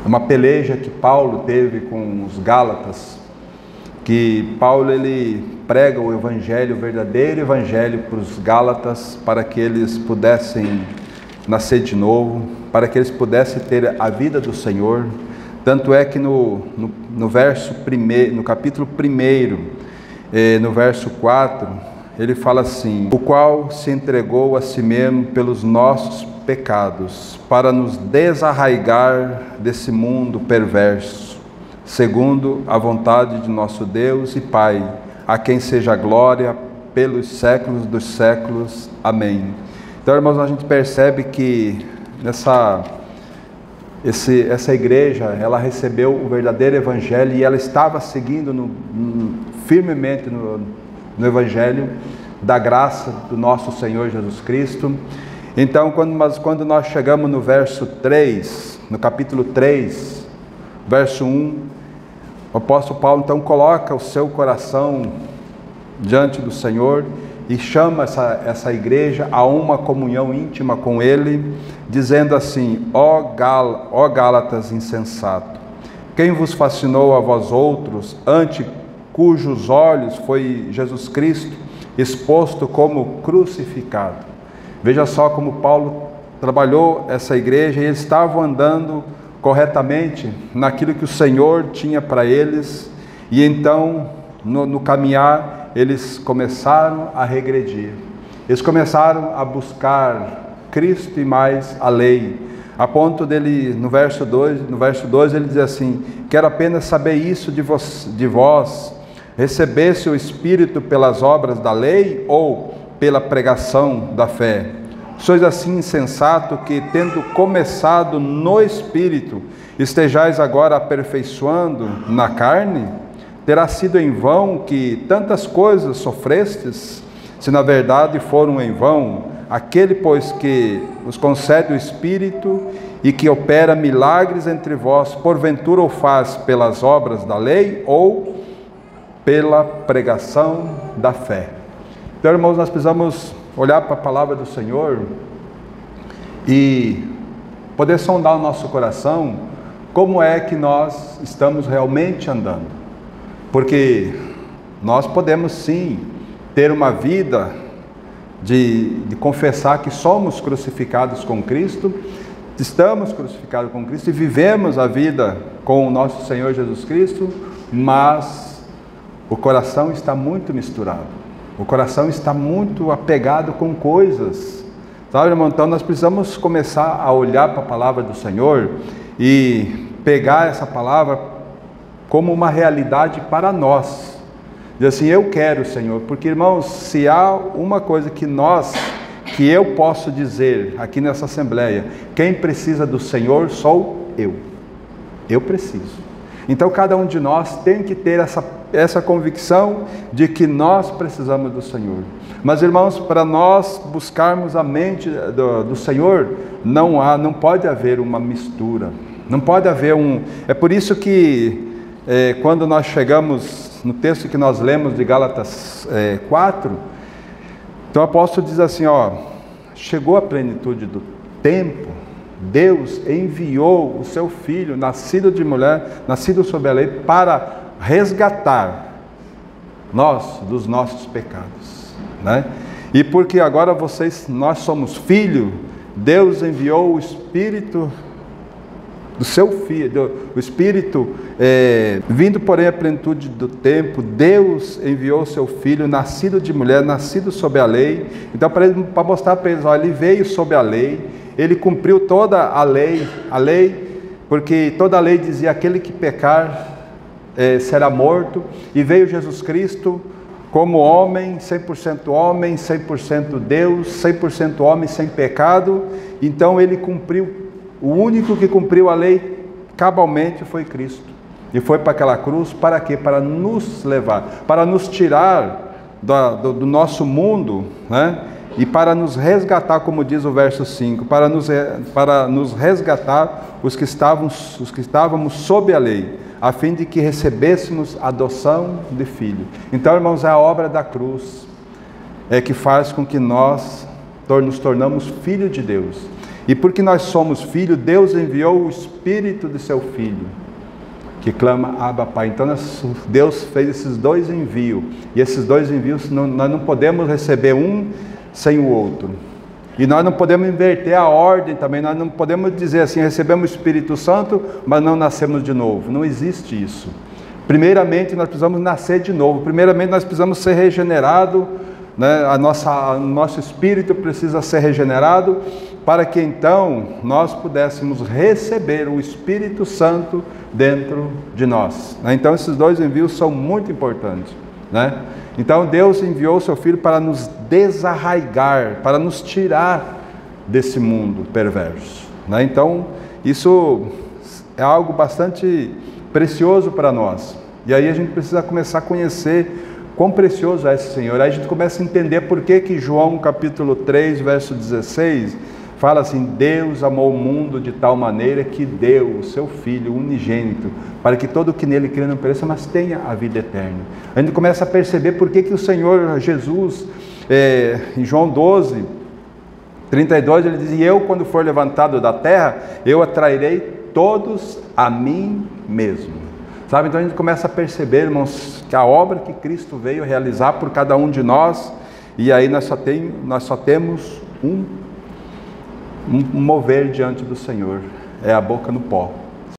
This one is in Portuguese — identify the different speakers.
Speaker 1: uma peleja que Paulo teve com os Gálatas, que Paulo ele prega o evangelho, o verdadeiro evangelho para os Gálatas, para que eles pudessem nascer de novo, para que eles pudessem ter a vida do Senhor. Tanto é que no capítulo 1, no verso 4, ele fala assim: o qual se entregou a si mesmo pelos nossos pecados, para nos desarraigar desse mundo perverso, segundo a vontade de nosso Deus e Pai, a quem seja a glória pelos séculos dos séculos. Amém. Então, irmãos, a gente percebe que essa igreja, ela recebeu o verdadeiro evangelho e ela estava seguindo firmemente no evangelho da graça do nosso Senhor Jesus Cristo. Então, quando nós chegamos no verso 3, no capítulo 3, verso 1, o apóstolo Paulo então coloca o seu coração diante do Senhor e chama essa igreja a uma comunhão íntima com Ele, dizendo assim: ó Gálatas insensato, quem vos fascinou a vós outros, ante cujos olhos foi Jesus Cristo exposto como crucificado? Veja só como Paulo trabalhou essa igreja, e eles estavam andando corretamente naquilo que o Senhor tinha para eles, e então no caminhar eles começaram a regredir, eles começaram a buscar Cristo e mais a lei, a ponto dele, no verso 2 ele diz assim: quero apenas saber isso de vós, recebesse o Espírito pelas obras da lei ou pela pregação da fé? Sois assim insensato que, tendo começado no Espírito, estejais agora aperfeiçoando na carne? Terá sido em vão que tantas coisas sofrestes, se na verdade foram em vão? Aquele, pois, que vos concede o Espírito e que opera milagres entre vós, porventura o faz pelas obras da lei ou pela pregação da fé? Então, irmãos, nós precisamos olhar para a palavra do Senhor e poder sondar o nosso coração, como é que nós estamos realmente andando. Porque nós podemos sim ter uma vida de confessar que somos crucificados com Cristo, estamos crucificados com Cristo e vivemos a vida com o nosso Senhor Jesus Cristo, mas o coração está muito misturado, o coração está muito apegado com coisas, sabe, irmão? Então nós precisamos começar a olhar para a palavra do Senhor e pegar essa palavra como uma realidade para nós. Diz assim: eu quero, Senhor, porque, irmãos, se há uma coisa que eu posso dizer aqui nessa assembleia, quem precisa do Senhor sou eu preciso. Então cada um de nós tem que ter essa convicção de que nós precisamos do Senhor. Mas, irmãos, para nós buscarmos a mente do Senhor, não pode haver uma mistura, não pode haver é por isso que quando nós chegamos no texto que nós lemos de Gálatas 4, então o apóstolo diz assim: chegou a plenitude do tempo, Deus enviou o seu Filho, nascido de mulher, nascido sob a lei, para resgatar nós dos nossos pecados, né? E porque agora nós somos filhos, Deus enviou o Espírito do seu Filho, o Espírito, vindo porém a plenitude do tempo, Deus enviou o seu Filho, nascido de mulher, nascido sob a lei. Então, para mostrar para eles, ele veio sob a lei, ele cumpriu toda a lei, porque toda a lei dizia: aquele que pecar será morto, e veio Jesus Cristo como homem, 100% Deus, 100% homem, sem pecado. Então ele cumpriu. O único que cumpriu a lei cabalmente foi Cristo. E foi para aquela cruz, para quê? Para nos levar, para nos tirar do nosso mundo, né? E para nos resgatar, como diz o verso 5, para nos resgatar os que estávamos sob a lei, a fim de que recebêssemos adoção de filho. Então, irmãos, é a obra da cruz que faz com que nós nos tornamos filhos de Deus. E porque nós somos filhos, Deus enviou o Espírito de seu Filho, que clama, Abba, Pai. Então Deus fez esses dois envios, e esses dois envios nós não podemos receber um sem o outro. E nós não podemos inverter a ordem também, nós não podemos dizer assim, recebemos o Espírito Santo, mas não nascemos de novo. Não existe isso. Primeiramente nós precisamos nascer de novo, primeiramente nós precisamos ser regenerados, né? O nosso espírito precisa ser regenerado, para que então nós pudéssemos receber o Espírito Santo dentro de nós. Então esses dois envios são muito importantes, né? Então Deus enviou o seu Filho para nos desarraigar, para nos tirar desse mundo perverso, né? Então isso é algo bastante precioso para nós. E aí a gente precisa começar a conhecer quão precioso é esse Senhor. Aí a gente começa a entender por que João capítulo 3, verso 16, fala assim, Deus amou o mundo de tal maneira que deu o seu Filho unigênito, para que todo o que nele crê não pereça, mas tenha a vida eterna. A gente começa a perceber por que o Senhor Jesus, em João 12, 32, ele diz, e eu quando for levantado da terra, eu atrairei todos a mim mesmo. Sabe, então a gente começa a perceber, irmãos, que a obra que Cristo veio realizar por cada um de nós, e aí nós só temos um mover diante do Senhor, é a boca no pó.